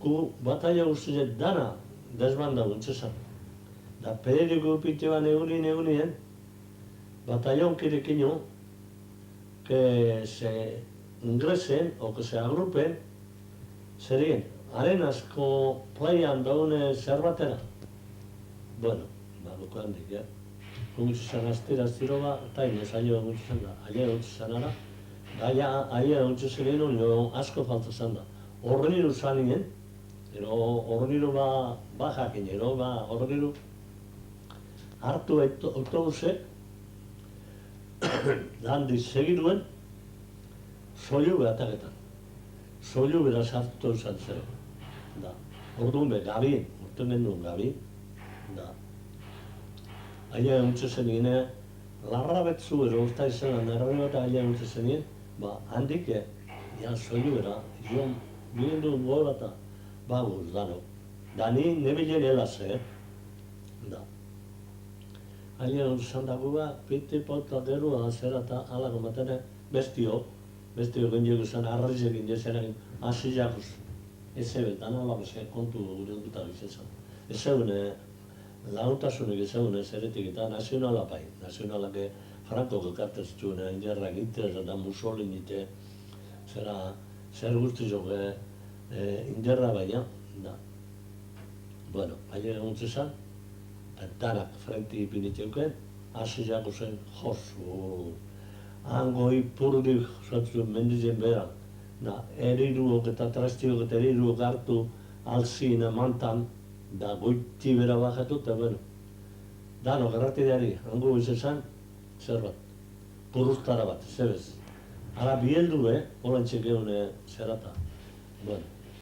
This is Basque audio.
gu bataila guztiet dana desbanda guntzesan. Da periodiko pite ban egunien, batallón kirekinyo, que se ingresen o que se agrupen, serien arenazko playan daune zerbatera. Bueno, baduko handik, ja. Gutxizan astiro ba, eta inez aile gutxizan da, aile gutxizan ara, da aile gutxizan egin asko falta zan da. Horreniru zanien, horreniru ba jakin, horreniru hartu autobusek, handik segiruen, Soilube ataketan. Soilubera sartu izan zer. Da. Orduan be, gabi, urten genduen gabi, da. Aile guntze zenien, larra betzu ero usta izan, nerri bat aile guntze zenien, ba, handik, soilubera, joan, bilen duen goe bat, baguz, dano. Da ni nebilen helaz, da. Aile guntze zan dago ba, piti pota derua, zera eta alako matene, bestio gendioko zen, arrizek indiezen, hasi jakuz. Ez ebetan, alako zen, kontu gure duta bizizan. Ez egun, laguntasunik ez egun zeretik eta nazionalapai. Nazionalak Franco gekartez zuen, inderrak itez eta Mussolini ite, zer guztizok inderra baina, da. Bueno, aile eguntze zen, danak frenti ipiniteuken, hasi jakuzen josu. Hango ipurdik zatzuen mendizen bera, eriruok eta trastiok eta eriruok hartu alzin mantan, da goiti bera bajatu, eta bueno, dano, garratideari, hango izan, zer bat, purrustara bat, zebez. Ara bieldu, horantxek egun zerata, bueno.